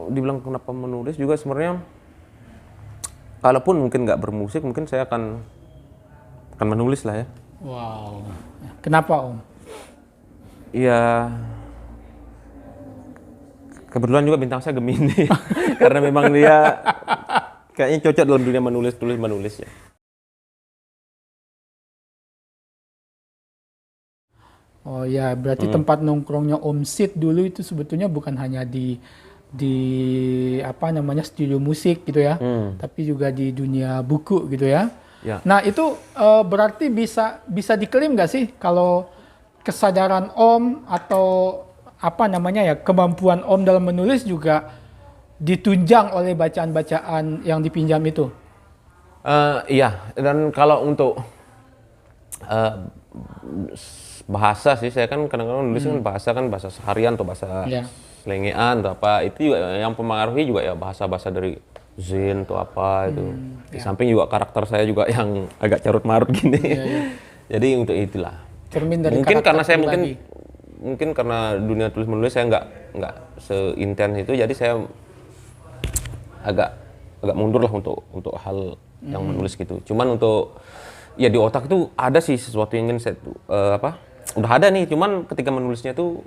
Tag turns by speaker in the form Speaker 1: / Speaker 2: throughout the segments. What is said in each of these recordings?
Speaker 1: dibilang kenapa menulis juga sebenarnya, kalaupun mungkin nggak bermusik, mungkin saya akan menulis lah ya.
Speaker 2: Wow. Kenapa Om?
Speaker 1: Iya, kebetulan juga bintang saya Gemini. Karena memang dia kayaknya cocok dalam dunia menulis ya.
Speaker 2: Oh ya, berarti tempat nongkrongnya Om Sid dulu itu sebetulnya bukan hanya di apa namanya studio musik gitu ya, tapi juga di dunia buku gitu ya.
Speaker 1: Ya.
Speaker 2: Nah itu berarti bisa diklaim nggak sih kalau kesadaran Om atau apa namanya ya kemampuan Om dalam menulis juga ditunjang oleh bacaan-bacaan yang dipinjam itu?
Speaker 1: Iya, dan kalau untuk bahasa sih, saya kan kadang-kadang nulis kan bahasa seharian atau bahasa
Speaker 2: Ya.
Speaker 1: selengean atau apa, itu juga yang mempengaruhi juga ya bahasa-bahasa dari Zen atau apa itu. Di samping juga karakter saya juga yang agak carut marut gini. Jadi untuk itulah.
Speaker 2: Cermin dari
Speaker 1: Mungkin
Speaker 2: karakter
Speaker 1: karena saya
Speaker 2: pribadi.
Speaker 1: mungkin karena dunia tulis menulis saya nggak seintens itu, jadi saya agak mundur lah untuk hal yang menulis gitu. Cuman untuk ya di otak itu ada sih sesuatu yang ingin saya udah ada nih, cuman ketika menulisnya tuh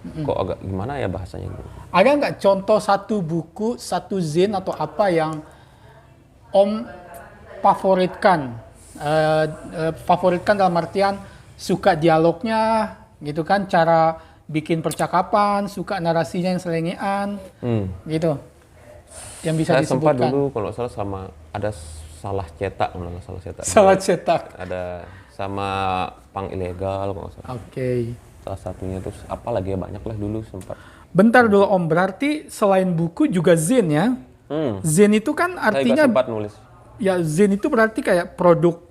Speaker 1: kok agak gimana ya bahasanya gitu.
Speaker 2: Ada nggak contoh satu buku, satu zin atau apa yang Om favoritkan? Favoritkan dalam artian suka dialognya, gitu kan? Cara bikin percakapan, suka narasinya yang selengean, gitu. Yang bisa
Speaker 1: Saya sempat
Speaker 2: disebutkan.
Speaker 1: dulu kalau salah sama ada salah cetak, kalau nggak salah cetak.
Speaker 2: Salah cetak.
Speaker 1: Ada sama pang ilegal kalau nggak salah.
Speaker 2: Oke.
Speaker 1: Salah satunya terus apa lagi ya, banyak lah dulu sempat.
Speaker 2: Bentar dulu Om, berarti selain buku juga zin ya? Zin itu kan
Speaker 1: Saya juga
Speaker 2: artinya
Speaker 1: sempat nulis.
Speaker 2: ya zin itu berarti kayak produk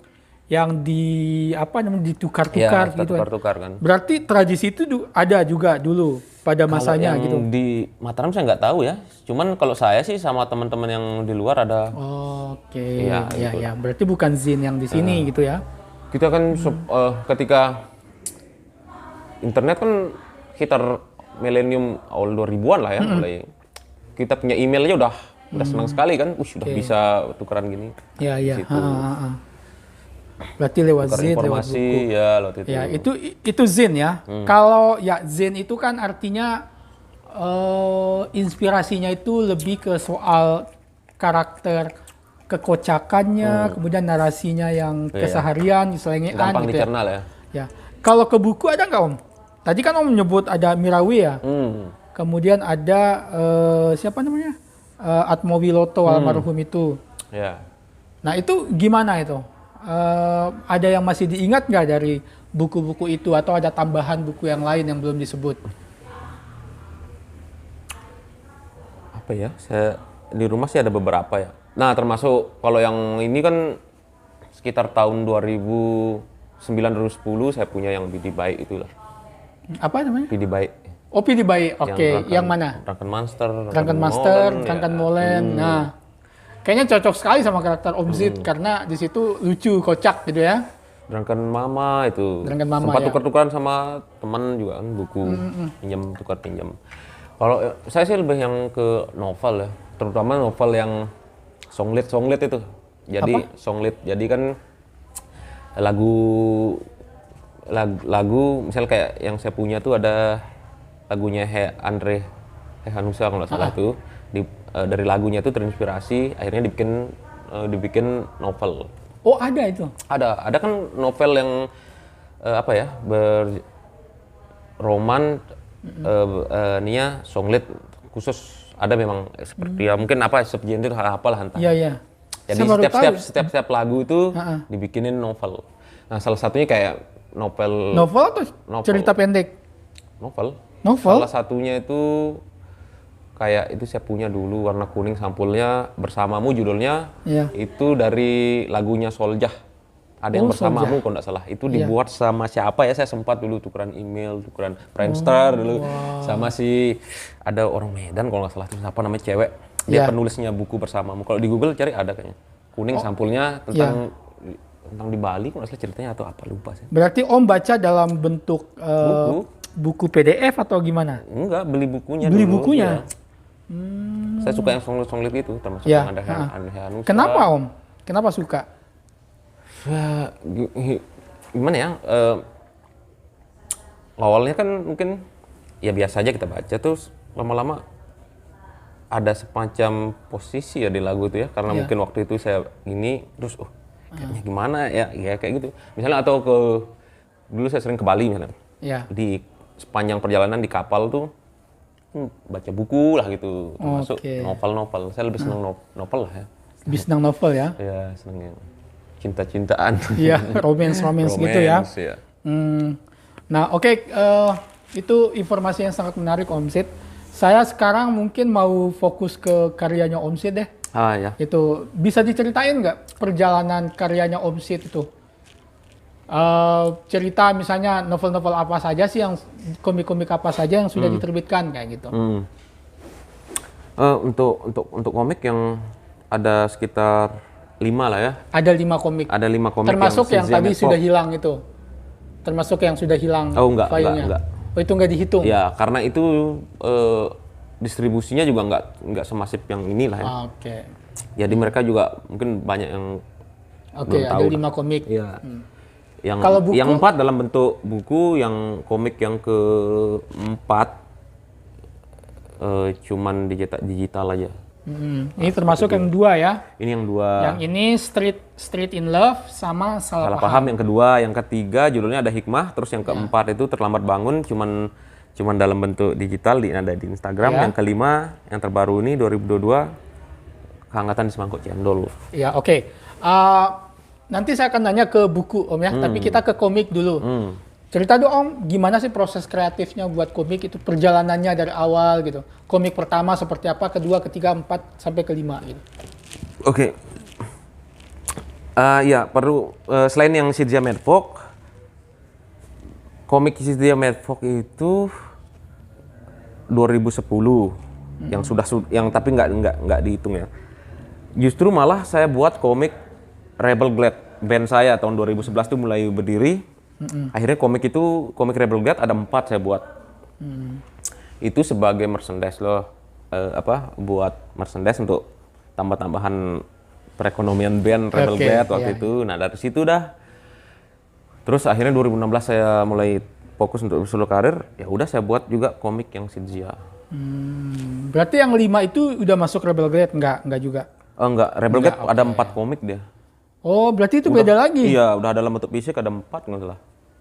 Speaker 2: yang ditukar-tukar
Speaker 1: Ya,
Speaker 2: gitu kan.
Speaker 1: tukar-tukar kan.
Speaker 2: Berarti tradisi itu ada juga dulu pada masanya
Speaker 1: Kalau yang
Speaker 2: gitu.
Speaker 1: di Mataram saya nggak tahu ya. Cuman kalau saya sih sama teman-teman yang di luar ada.
Speaker 2: Oke,
Speaker 1: Iya,
Speaker 2: ya
Speaker 1: gitu.
Speaker 2: ya. Berarti bukan zin yang di sini gitu ya.
Speaker 1: Kita kan ketika internet kan sekitar milenium awal 2000-an lah ya mulai. Kita punya email aja udah senang sekali kan. Sudah bisa tukeran gini.
Speaker 2: Ya ya.
Speaker 1: Situ.
Speaker 2: Berarti lewat
Speaker 1: Tukar
Speaker 2: zin, lewat
Speaker 1: informasi
Speaker 2: buku.
Speaker 1: ya lewat itu.
Speaker 2: Ya, itu zin ya. Kalau ya zin itu kan artinya inspirasinya itu lebih ke soal karakter kekocakannya, kemudian narasinya yang keseharian, selengean
Speaker 1: Gampang
Speaker 2: gitu ya.
Speaker 1: dicerna lah ya.
Speaker 2: Ya. Kalau ke buku ada nggak Om? Tadi kan Om menyebut ada Mirawi ya. Kemudian ada siapa namanya? Atmowiloto almarhum itu.
Speaker 1: Ya.
Speaker 2: Nah itu gimana itu? Ada yang masih diingat nggak dari buku-buku itu atau ada tambahan buku yang lain yang belum disebut?
Speaker 1: Apa ya? Saya di rumah sih ada beberapa ya. Nah, termasuk kalau yang ini kan sekitar tahun 2009-2010 saya punya yang Bidi Baik itulah.
Speaker 2: Apa namanya?
Speaker 1: Bidi Baik.
Speaker 2: Oh, Pidi Baik. Oke, yang mana?
Speaker 1: Drunken Monster.
Speaker 2: Drunken Master,
Speaker 1: Molen,
Speaker 2: Drunken
Speaker 1: ya.
Speaker 2: Molen. Nah, kayaknya cocok sekali sama karakter Om Zid karena di situ lucu, kocak gitu ya.
Speaker 1: Drunken Mama itu.
Speaker 2: Drunken Mama,
Speaker 1: sempat
Speaker 2: ya.
Speaker 1: tukar-tukaran sama teman juga kan, buku pinjam. Kalau saya sih lebih yang ke novel ya, terutama novel yang songlit itu. Jadi songlit. Jadi kan lagu misal kayak yang saya punya tuh ada lagunya Andre Hehanusa kalau nggak salah tuh. Dari lagunya tuh terinspirasi, akhirnya dibikin novel.
Speaker 2: Oh, ada itu.
Speaker 1: Ada kan novel yang berroman nia songlit khusus, ada memang seperti ya mungkin subgenre itu apalah entah.
Speaker 2: Iya, iya.
Speaker 1: Jadi
Speaker 2: Saya baru tahu.
Speaker 1: setiap lagu itu dibikinin novel. Nah, salah satunya kayak novel
Speaker 2: Atau cerita pendek?
Speaker 1: Novel.
Speaker 2: Novel?
Speaker 1: Salah satunya itu kayak itu saya punya dulu, warna kuning sampulnya, Bersamamu judulnya.
Speaker 2: Iya.
Speaker 1: Itu dari lagunya Soljah. Ada yang Bersamamu kalau nggak salah. Itu dibuat sama siapa ya? Saya sempat dulu tukeran email, tukeran Friendster dulu sama ada orang Medan kalau nggak salah, terus apa namanya cewek. Dia penulisnya buku Bersamamu. Kalau di Google cari ada kayaknya. Kuning sampulnya tentang di Bali kalau nggak salah ceritanya atau apa, lupa sih.
Speaker 2: Berarti Om baca dalam bentuk buku PDF atau gimana?
Speaker 1: Enggak, beli bukunya
Speaker 2: Beli
Speaker 1: dulu.
Speaker 2: bukunya?
Speaker 1: Ya. Saya suka yang solid-solid gitu, termasuk
Speaker 2: Ya.
Speaker 1: yang ada Hanusa.
Speaker 2: Kenapa Om? Kenapa suka?
Speaker 1: Gimana ya? Awalnya kan mungkin ya biasa aja kita baca, terus lama-lama ada semacam posisi ya di lagu itu ya, karena mungkin waktu itu saya gini, terus kayaknya gimana ya kayak gitu. Misalnya atau dulu saya sering ke Bali misalnya.
Speaker 2: Ya.
Speaker 1: Di sepanjang perjalanan di kapal tuh baca buku lah gitu, termasuk novel-novel. Saya lebih senang novel lah ya.
Speaker 2: Lebih senang novel ya?
Speaker 1: Ya, senang yang cinta-cintaan.
Speaker 2: Iya, romance gitu ya.
Speaker 1: Ya.
Speaker 2: Nah, itu informasi yang sangat menarik Om Sid. Saya sekarang mungkin mau fokus ke karyanya Om Sid deh.
Speaker 1: Ya.
Speaker 2: Itu bisa diceritain nggak perjalanan karyanya Om Sid itu? Cerita misalnya novel-novel apa saja sih, yang komik-komik apa saja yang sudah diterbitkan kayak gitu.
Speaker 1: Untuk komik yang ada sekitar 5 lah ya.
Speaker 2: Ada 5 komik.
Speaker 1: Ada 5 komik.
Speaker 2: Termasuk yang tadi sudah hilang itu. Termasuk yang sudah hilang filenya.
Speaker 1: Enggak.
Speaker 2: Oh, itu nggak dihitung?
Speaker 1: Ya, karena itu distribusinya juga nggak semasif yang inilah ya.
Speaker 2: Oke.
Speaker 1: Jadi mereka juga mungkin banyak yang belum
Speaker 2: ada
Speaker 1: tahu.
Speaker 2: 5 komik.
Speaker 1: Iya.
Speaker 2: Kalau buku?
Speaker 1: Yang 4 dalam bentuk buku, yang komik yang ke-4 cuman digital aja.
Speaker 2: Ini termasuk yang 2 ya?
Speaker 1: Ini yang 2.
Speaker 2: Yang ini Street in Love sama Salah
Speaker 1: Paham yang kedua, yang ketiga judulnya ada Hikmah, terus yang keempat itu Terlambat Bangun, cuman dalam bentuk digital, ada di Instagram. Yang kelima, yang terbaru ini 2022, Kehangatan di Semangkuk Cendol.
Speaker 2: Ya, oke. Nanti saya akan nanya ke buku Om ya, tapi kita ke komik dulu. Cerita dong Om, gimana sih proses kreatifnya buat komik itu, perjalanannya dari awal gitu. Komik pertama seperti apa, kedua, ketiga, 4, sampai kelima gitu.
Speaker 1: Oke. Ya, perlu selain yang Sidja Medfok, komik Sidja Medfok itu 2010 yang tapi nggak dihitung ya. Justru malah saya buat komik Rebel Glad, band saya tahun 2011 itu mulai berdiri. Akhirnya komik Rebel Glad ada 4 saya buat. Itu sebagai merchandise loh, buat merchandise untuk tambah-tambahan perekonomian band Rebel Glad waktu itu. Nah dari situ dah. Terus akhirnya 2016 saya mulai fokus untuk solo karir. Ya udah saya buat juga komik yang Sidja.
Speaker 2: Berarti yang 5 itu udah masuk Rebel Glad? Enggak juga?
Speaker 1: Enggak, Rebel Glad ada 4 komik dia.
Speaker 2: Oh, berarti itu beda lagi?
Speaker 1: Iya, udah dalam bentuk fisik ada 4 nggak salah.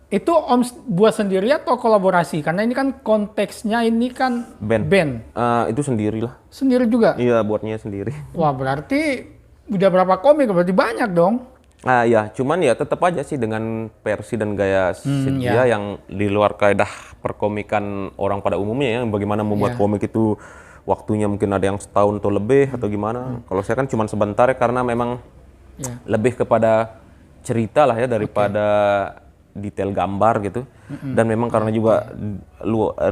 Speaker 2: Itu Om buat sendiri atau kolaborasi? Karena ini kan konteksnya ini kan band.
Speaker 1: Itu sendiri lah.
Speaker 2: Sendiri juga?
Speaker 1: Iya, buatnya sendiri.
Speaker 2: Wah, berarti udah berapa komik? Berarti banyak dong?
Speaker 1: Ya, cuman ya tetap aja sih dengan versi dan gaya Sidja yang di luar kaedah perkomikan orang pada umumnya ya. Bagaimana membuat komik itu waktunya mungkin ada yang setahun atau lebih atau gimana. Kalau saya kan cuma sebentar ya, karena memang lebih kepada cerita lah ya daripada detail gambar gitu. Dan memang karena juga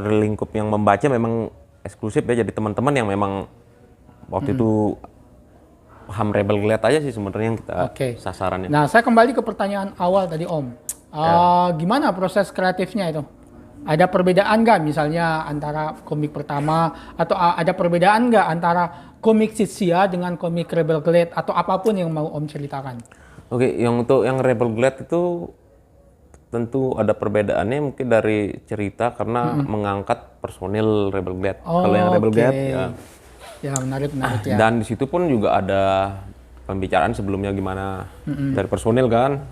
Speaker 1: lingkup yang membaca memang eksklusif ya, jadi teman-teman yang memang waktu itu paham Rebel Glad aja sih sebenarnya yang kita sasarannya.
Speaker 2: Nah, saya kembali ke pertanyaan awal tadi Om. Gimana proses kreatifnya itu? Ada perbedaan nggak misalnya antara komik pertama, atau ada perbedaan nggak antara komik Sidja dengan komik Rebel Glad, atau apapun yang mau Om ceritakan?
Speaker 1: Oke, untuk yang Rebel Glad itu tentu ada perbedaannya mungkin dari cerita karena mengangkat personil Rebel Glad. Kalau yang Rebel Glad
Speaker 2: ya menarik ya.
Speaker 1: Dan di situ pun juga ada pembicaraan sebelumnya gimana dari personil kan.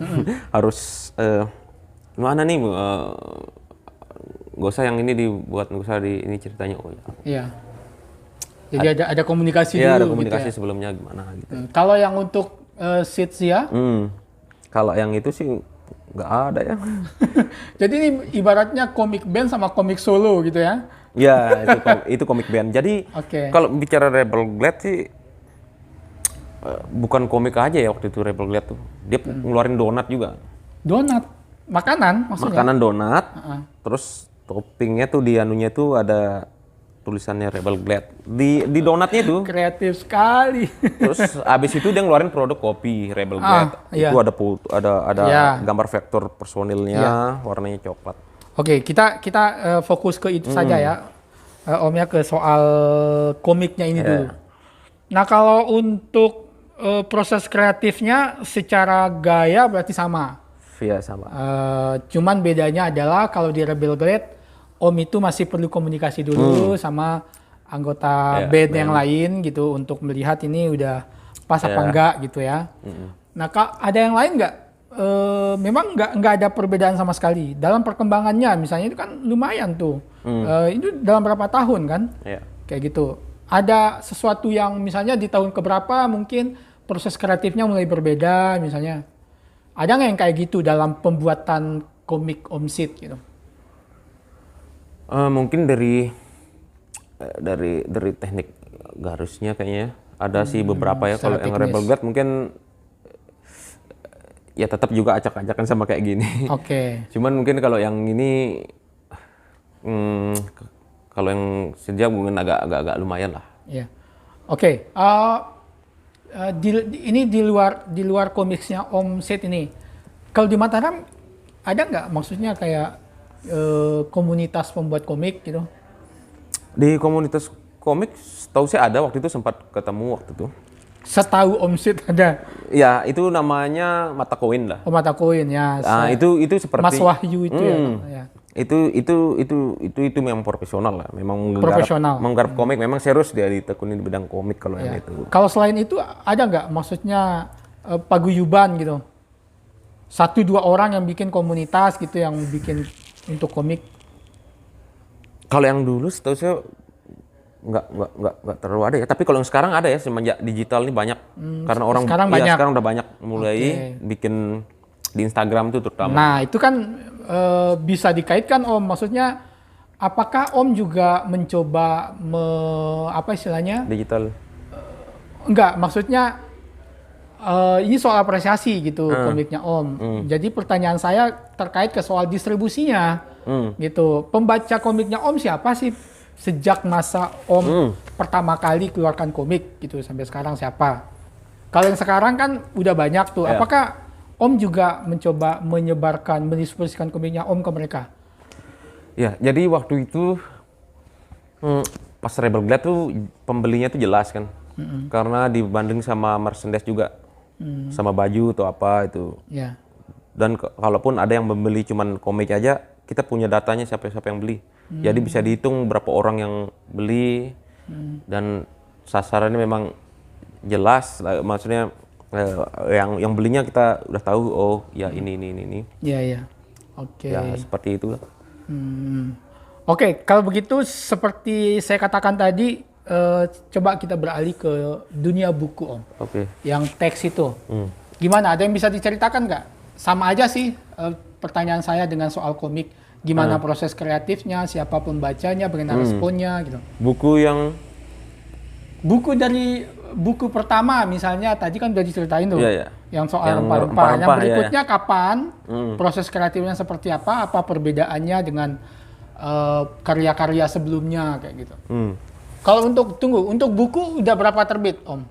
Speaker 1: Harus gimana nih gak usah yang ini dibuat, gak usah ini ceritanya.
Speaker 2: Iya. Jadi ada komunikasi dulu.
Speaker 1: Iya, ada komunikasi
Speaker 2: gitu ya?
Speaker 1: sebelumnya gimana gitu.
Speaker 2: Kalau yang untuk Sidja?
Speaker 1: Kalau yang itu sih nggak ada ya.
Speaker 2: Jadi ini ibaratnya komik band sama komik solo gitu ya?
Speaker 1: Ya, itu komik band. Jadi kalau bicara Rebel Glad sih bukan komik aja ya waktu itu Rebel Glad tuh. Dia ngeluarin donat juga.
Speaker 2: Donat? Makanan maksudnya?
Speaker 1: Makanan donat. Terus toppingnya tuh di anunya tuh ada tulisannya Rebel Glad di donatnya tuh.
Speaker 2: Kreatif sekali.
Speaker 1: Terus abis itu dia ngeluarin produk kopi Rebel Glad. Itu ada gambar vektor personilnya, warnanya coklat.
Speaker 2: Oke, kita fokus ke itu saja ya, Om ya, ke soal komiknya ini dulu. Nah, kalau untuk proses kreatifnya secara gaya berarti sama.
Speaker 1: Via sama.
Speaker 2: Cuman bedanya adalah kalau di Rebel Blade, Om itu masih perlu komunikasi dulu sama anggota band yang lain gitu untuk melihat ini udah pas apa enggak gitu ya. Nah, ada yang lain nggak? Memang nggak ada perbedaan sama sekali dalam perkembangannya. Misalnya itu kan lumayan tuh. Itu dalam berapa tahun kan? Kayak gitu. Ada sesuatu yang misalnya di tahun keberapa mungkin proses kreatifnya mulai berbeda misalnya. Ada nggak yang kayak gitu dalam pembuatan komik Om Sid gitu?
Speaker 1: Mungkin dari teknik garisnya kayaknya ada sih beberapa ya. Kalau yang Rebel Blade mungkin ya tetap juga acak-acakan sama kayak gini. Cuman mungkin kalau yang ini kalau yang sejak mungkin agak lumayan lah.
Speaker 2: Ini di luar komiksnya Om Sid ini. Kalau di Mataram ada nggak maksudnya kayak komunitas pembuat komik gitu?
Speaker 1: Di komunitas komik, setahu saya ada waktu itu sempat ketemu waktu itu.
Speaker 2: Setahu Om Sid ada?
Speaker 1: Ya, itu namanya Mata Koin lah.
Speaker 2: Oh, Mata Koin ya.
Speaker 1: Nah, itu seperti
Speaker 2: Mas Wahyu itu ya.
Speaker 1: Itu memang profesional lah, memang menggarap komik, memang serius dia ditekuni di bidang komik kalau yang itu.
Speaker 2: Kalau selain itu ada nggak maksudnya paguyuban gitu? 1-2 orang yang bikin komunitas gitu yang bikin untuk komik?
Speaker 1: Kalau yang dulu setahu saya nggak terlalu ada ya. Tapi kalau yang sekarang ada ya, semenjak digital ini banyak. Karena orang sekarang udah banyak mulai bikin di Instagram itu terutama.
Speaker 2: Nah, itu kan bisa dikaitkan Om. Maksudnya apakah Om juga mencoba apa istilahnya?
Speaker 1: Digital.
Speaker 2: Enggak, maksudnya ini soal apresiasi gitu komiknya Om. Jadi pertanyaan saya terkait ke soal distribusinya gitu. Pembaca komiknya Om siapa sih sejak masa Om pertama kali keluarkan komik gitu sampai sekarang siapa? Kalau yang sekarang kan udah banyak tuh. Apakah Om juga mencoba mendistribusikan komiknya Om ke mereka?
Speaker 1: Ya, jadi waktu itu pas Rebel Blade tuh pembelinya tuh jelas kan. Karena dibanding sama merchandise juga. Sama baju atau apa itu. Dan kalaupun ada yang membeli cuman komik aja, kita punya datanya siapa yang beli. Jadi bisa dihitung berapa orang yang beli dan sasarannya memang jelas. Maksudnya yang belinya kita udah tahu, oh ya ini.
Speaker 2: Iya.
Speaker 1: Ya seperti itulah.
Speaker 2: Kalau begitu seperti saya katakan tadi, coba kita beralih ke dunia buku Om. Yang teks itu. Gimana? Ada yang bisa diceritakan nggak? Sama aja sih pertanyaan saya dengan soal komik. Gimana proses kreatifnya, siapa pembacanya, bagaimana responnya gitu. Buku pertama misalnya tadi kan udah diceritain tuh. Yang soal rempah-rempah. Yang berikutnya kapan? Proses kreatifnya seperti apa? Apa perbedaannya dengan karya-karya sebelumnya kayak gitu. Kalau untuk buku udah berapa terbit, Om?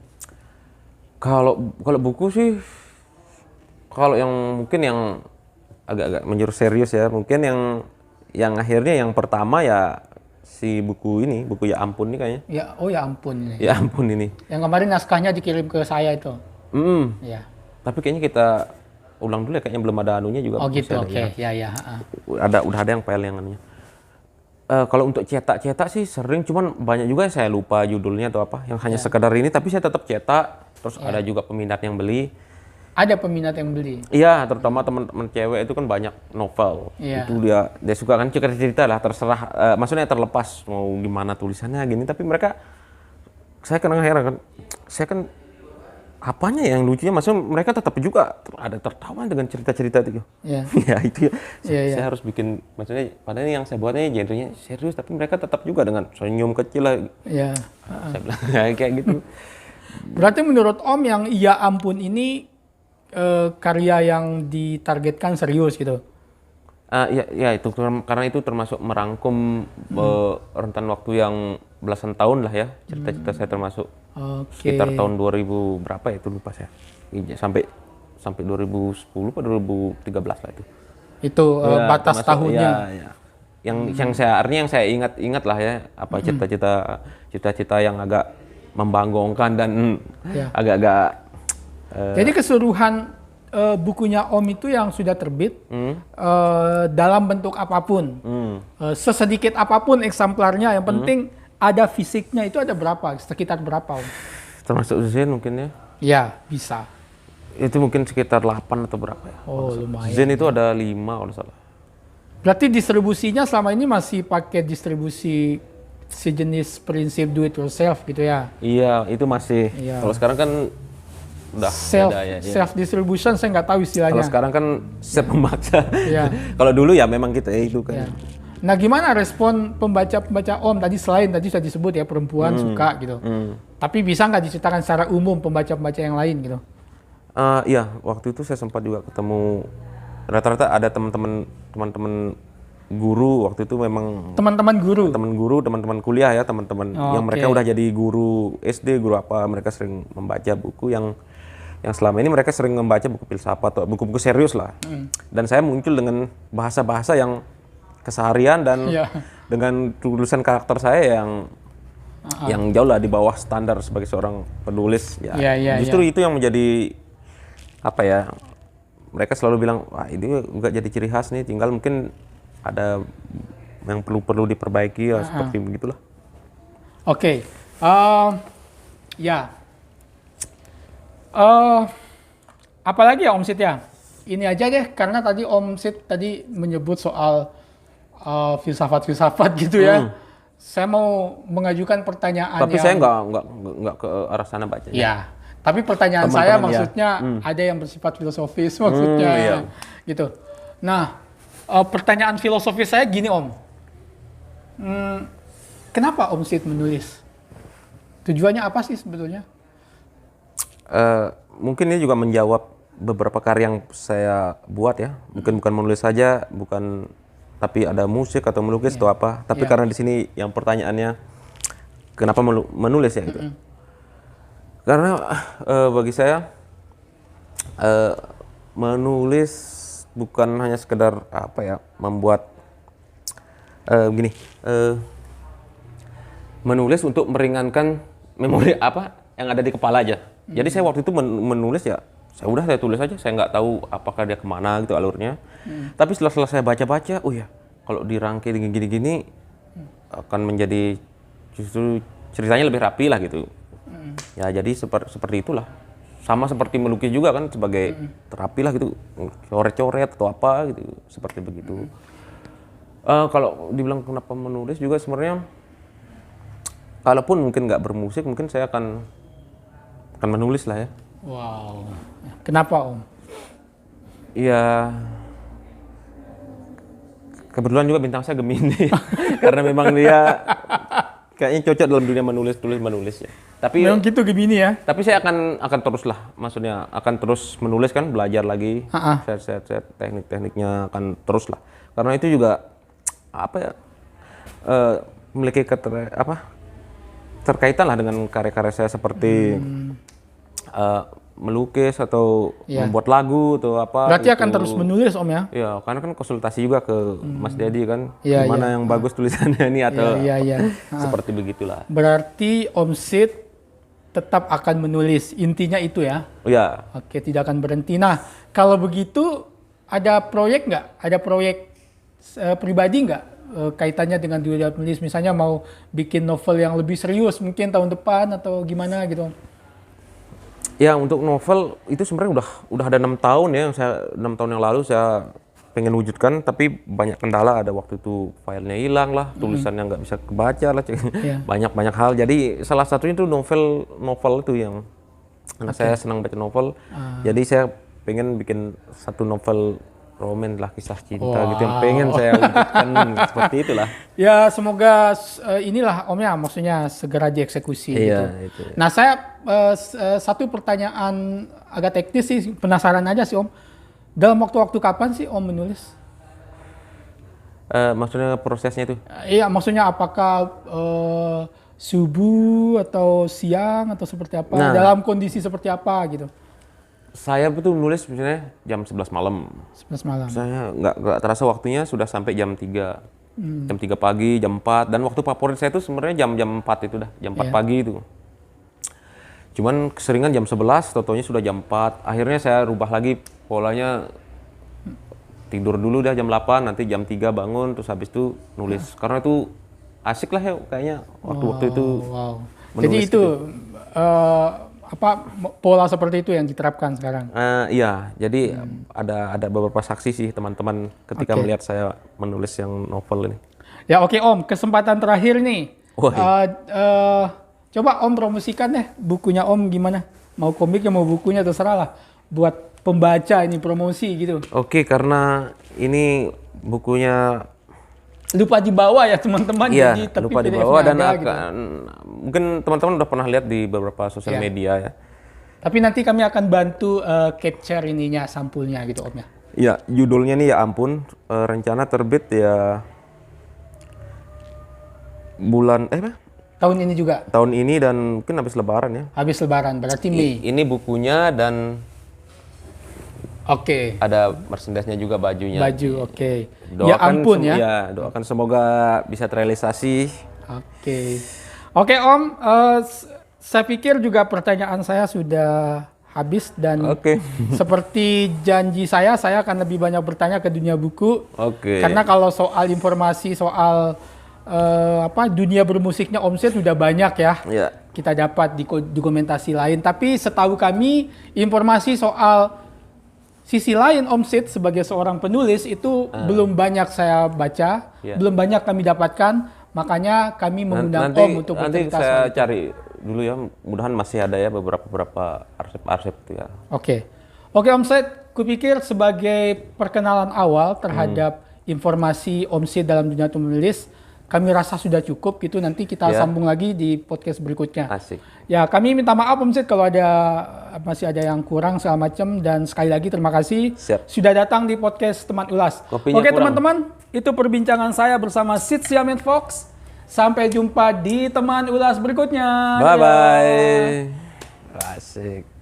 Speaker 1: Kalau buku sih, kalau yang mungkin yang agak menjurus serius ya, mungkin yang akhirnya yang pertama ya si buku Ya Ampun ini kayaknya.
Speaker 2: Ya Ampun ini.
Speaker 1: Ya Ampun ini.
Speaker 2: Yang kemarin naskahnya dikirim ke saya itu. Ya.
Speaker 1: Tapi kayaknya kita ulang dulu ya, kayaknya belum ada anunya juga.
Speaker 2: Oh gitu, oke. Ya.
Speaker 1: Udah ada yang file yang anunya. Kalau untuk cetak sih sering, cuman banyak juga yang saya lupa judulnya atau apa, yang hanya sekedar ini, tapi saya tetap cetak. Terus ada juga peminat yang beli.
Speaker 2: Ada peminat yang beli?
Speaker 1: Iya, terutama teman-teman cewek itu kan banyak novel. Itu dia suka kan cerita lah, terserah, maksudnya terlepas mau gimana tulisannya gini, tapi mereka, saya kadang heran kan, saya kan apanya yang lucunya, maksudnya mereka tetap juga ada tertawa dengan cerita-cerita itu. Ya itu ya. Saya harus bikin, maksudnya padahal yang saya buatnya genrenya serius, tapi mereka tetap juga dengan senyum kecil lah. Saya bilang kayak gitu.
Speaker 2: Berarti menurut Om yang Ya Ampun ini karya yang ditargetkan serius gitu?
Speaker 1: Ya itu karena itu termasuk merangkum rentan waktu yang belasan tahun lah ya, cerita-cerita saya termasuk. Sekitar tahun 2000 berapa ya itu lupa saya. Sampai 2010 atau 2013 lah itu.
Speaker 2: Itu batas tahunnya.
Speaker 1: Ya. Yang saya ingat lah ya, apa cita-cita yang agak membanggongkan dan
Speaker 2: Ya.
Speaker 1: agak-agak
Speaker 2: Jadi keseluruhan bukunya Om itu yang sudah terbit dalam bentuk apapun, sesedikit apapun eksemplarnya, yang penting ada fisiknya, itu ada berapa? Sekitar berapa, Om?
Speaker 1: termasuk Zen mungkin ya.
Speaker 2: Ya, bisa.
Speaker 1: Itu mungkin sekitar 8 atau berapa ya.
Speaker 2: Oh, lumayan.
Speaker 1: Zen itu ada 5 kalau salah.
Speaker 2: Berarti distribusinya selama ini masih pakai distribusi sejenis prinsip do it yourself gitu ya?
Speaker 1: Iya, itu masih.
Speaker 2: Iya.
Speaker 1: Kalau sekarang kan udah
Speaker 2: Self,
Speaker 1: beda ya.
Speaker 2: self distribution saya nggak tahu
Speaker 1: Kalau
Speaker 2: istilahnya.
Speaker 1: sekarang kan set memaksa.
Speaker 2: Iya.
Speaker 1: Kalau dulu ya memang kita itu kan.
Speaker 2: Ya. Nah, gimana respon pembaca-pembaca Om tadi, selain tadi sudah disebut ya perempuan suka gitu. Tapi bisa nggak diceritakan secara umum pembaca-pembaca yang lain gitu?
Speaker 1: Iya, waktu itu saya sempat juga ketemu rata-rata ada teman-teman guru waktu itu memang
Speaker 2: Teman-teman guru.
Speaker 1: teman-teman kuliah ya, teman-teman yang
Speaker 2: Oke.
Speaker 1: mereka udah jadi guru SD, guru apa, mereka sering membaca buku yang selama ini mereka sering membaca buku filsafat atau buku-buku serius lah. Dan saya muncul dengan bahasa-bahasa yang keseharian dan
Speaker 2: Iya.
Speaker 1: dengan tulisan karakter saya yang jauh lah di bawah standar sebagai seorang penulis ya.
Speaker 2: Iya,
Speaker 1: Justru itu yang menjadi apa ya? Mereka selalu bilang, wah ini juga jadi ciri khas nih, tinggal mungkin ada yang perlu diperbaiki ya, seperti begitulah.
Speaker 2: Oke. Ya. Apalagi ya Om Sid ya? Ini aja deh, karena tadi Om Sid tadi menyebut soal filsafat-filsafat gitu ya. Saya mau mengajukan pertanyaan
Speaker 1: Tapi saya nggak ke arah sana bacanya.
Speaker 2: Ya, tapi pertanyaan
Speaker 1: Teman-teman
Speaker 2: saya
Speaker 1: ya.
Speaker 2: maksudnya ada yang bersifat filosofis maksudnya,
Speaker 1: iya.
Speaker 2: gitu. Nah, pertanyaan filosofis saya gini Om, kenapa Om Sid menulis? Tujuannya apa sih sebetulnya?
Speaker 1: Mungkin ini juga menjawab beberapa karya yang saya buat ya. Mungkin bukan menulis saja, tapi ada musik atau melukis atau apa. Tapi karena di sini yang pertanyaannya kenapa menulis ya gitu. Karena bagi saya menulis bukan hanya sekedar apa ya, membuat menulis untuk meringankan memori apa yang ada di kepala aja. Jadi saya waktu itu menulis ya, saya tulis aja, saya nggak tahu apakah dia kemana gitu alurnya. Tapi setelah saya baca-baca, oh ya kalau dirangkai dengan gini-gini akan menjadi justru ceritanya lebih rapi lah gitu. Ya jadi seperti itulah. Sama seperti melukis juga kan sebagai terapi lah gitu, coret-coret atau apa gitu, seperti begitu. Kalau dibilang kenapa menulis juga sebenarnya, kalaupun mungkin nggak bermusik, mungkin saya akan menulis lah ya.
Speaker 2: Wow, kenapa Om?
Speaker 1: Iya, kebetulan juga bintang saya Gemini, karena memang dia kayaknya cocok dalam dunia menulis ya. Tapi
Speaker 2: Memang gitu Gemini ya?
Speaker 1: Tapi saya akan terus lah, maksudnya akan terus menulis kan, belajar lagi, set teknik-tekniknya akan terus lah. Karena itu juga apa ya, memiliki terkaitan lah dengan karya-karya saya seperti melukis atau membuat lagu atau apa.
Speaker 2: Berarti
Speaker 1: gitu.
Speaker 2: akan terus menulis Om ya?
Speaker 1: Iya, karena kan konsultasi juga ke Mas Dedi kan,
Speaker 2: Iya,
Speaker 1: gimana yang bagus tulisannya ini atau
Speaker 2: Iya.
Speaker 1: seperti begitulah.
Speaker 2: Berarti Om Sid tetap akan menulis, intinya itu ya?
Speaker 1: Oh ya,
Speaker 2: Oke, tidak akan berhenti. Nah, kalau begitu ada proyek nggak? Ada proyek pribadi nggak kaitannya dengan dunia penulis? Misalnya mau bikin novel yang lebih serius mungkin tahun depan atau gimana gitu?
Speaker 1: ya untuk novel itu sebenarnya udah ada 6 tahun ya, 6 tahun yang lalu saya pengen wujudkan, tapi banyak kendala, ada waktu itu filenya hilang lah, tulisannya nggak bisa kebaca lah, banyak hal. Jadi salah satunya itu novel itu yang karena saya senang baca novel, jadi saya pengen bikin satu novel roman lah, kisah cinta gitu yang pengen saya wujudkan seperti itulah.
Speaker 2: Ya semoga inilah Om ya, maksudnya segera dieksekusi gitu.
Speaker 1: Itu.
Speaker 2: Nah saya satu pertanyaan agak teknis sih, penasaran aja sih Om. Dalam waktu-waktu kapan sih Om menulis?
Speaker 1: Maksudnya prosesnya itu?
Speaker 2: Iya, maksudnya apakah subuh atau siang atau seperti apa?
Speaker 1: Nah,
Speaker 2: dalam kondisi seperti apa gitu?
Speaker 1: Saya betul nulis sebenarnya jam 11 malam.
Speaker 2: 11 malam.
Speaker 1: Saya nggak terasa waktunya sudah sampai jam 3. Jam 3 pagi, jam 4. Dan waktu favorit saya itu sebenarnya jam 4 itu dah. Jam 4 pagi itu. Cuman keseringan jam 11, totonya sudah jam 4. Akhirnya saya rubah lagi polanya, tidur dulu dah jam 8, nanti jam 3 bangun, terus habis itu nulis. Karena itu asik lah ya kayaknya waktu-waktu itu.
Speaker 2: Wow.
Speaker 1: Menulis
Speaker 2: Jadi itu
Speaker 1: gitu.
Speaker 2: pola seperti itu yang diterapkan sekarang.
Speaker 1: Iya, jadi ada beberapa saksi sih teman-teman ketika
Speaker 2: Oke.
Speaker 1: melihat saya menulis yang novel ini.
Speaker 2: Ya oke Om, kesempatan terakhir nih.
Speaker 1: Wah,
Speaker 2: Coba Om promosikan deh bukunya Om gimana? Mau komiknya mau bukunya terserah lah. Buat pembaca ini promosi gitu.
Speaker 1: Oke, karena ini bukunya
Speaker 2: Lupa dibawa ya teman-teman.
Speaker 1: iya,
Speaker 2: Tapi
Speaker 1: lupa
Speaker 2: PDF-nya
Speaker 1: dibawa dan
Speaker 2: ada, gitu.
Speaker 1: mungkin teman-teman udah pernah lihat di beberapa sosial
Speaker 2: Iya.
Speaker 1: media ya.
Speaker 2: Tapi nanti kami akan bantu capture ininya sampulnya gitu Om ya.
Speaker 1: Iya, judulnya nih ya ampun, rencana terbit ya bulan
Speaker 2: Tahun ini juga
Speaker 1: tahun ini dan mungkin habis lebaran ya.
Speaker 2: habis Lebaran berarti Mei.
Speaker 1: Ini bukunya dan
Speaker 2: Oke.
Speaker 1: ada merchandise-nya juga, bajunya.
Speaker 2: Baju oke.
Speaker 1: Doakan
Speaker 2: Ya ampun ya.
Speaker 1: Ya, doakan semoga bisa terrealisasi.
Speaker 2: Oke. Oke Om, saya pikir juga pertanyaan saya sudah habis dan
Speaker 1: Oke.
Speaker 2: seperti janji saya akan lebih banyak bertanya ke dunia buku.
Speaker 1: Oke.
Speaker 2: Karena kalau soal informasi soal dunia bermusiknya Om Sid sudah banyak ya.
Speaker 1: Ya.
Speaker 2: Kita dapat di dokumentasi lain. Tapi setahu kami informasi soal sisi lain Om Sid sebagai seorang penulis itu belum banyak saya baca,
Speaker 1: Ya.
Speaker 2: belum banyak kami dapatkan. Makanya kami mengundang
Speaker 1: Nanti,
Speaker 2: Om untuk
Speaker 1: nanti
Speaker 2: bercerita
Speaker 1: saya
Speaker 2: soal itu.
Speaker 1: cari dulu ya, mudahan masih ada ya beberapa arsip-arsip itu ya.
Speaker 2: Oke. Oke Om Sid, kupikir sebagai perkenalan awal terhadap informasi Om Sid dalam dunia menulis, kami rasa sudah cukup gitu. Nanti kita
Speaker 1: Ya.
Speaker 2: sambung lagi di podcast berikutnya.
Speaker 1: Asik.
Speaker 2: Ya, kami minta maaf Om Sid kalau masih ada yang kurang segala macam, dan sekali lagi terima kasih
Speaker 1: Siap.
Speaker 2: sudah datang di podcast Teman Ulas.
Speaker 1: Kopinya
Speaker 2: Oke
Speaker 1: kurang.
Speaker 2: teman-teman, itu perbincangan saya bersama Sid Siamen Fox. Sampai jumpa di Teman Ulas berikutnya.
Speaker 1: Bye
Speaker 2: Ya.
Speaker 1: bye. Asik.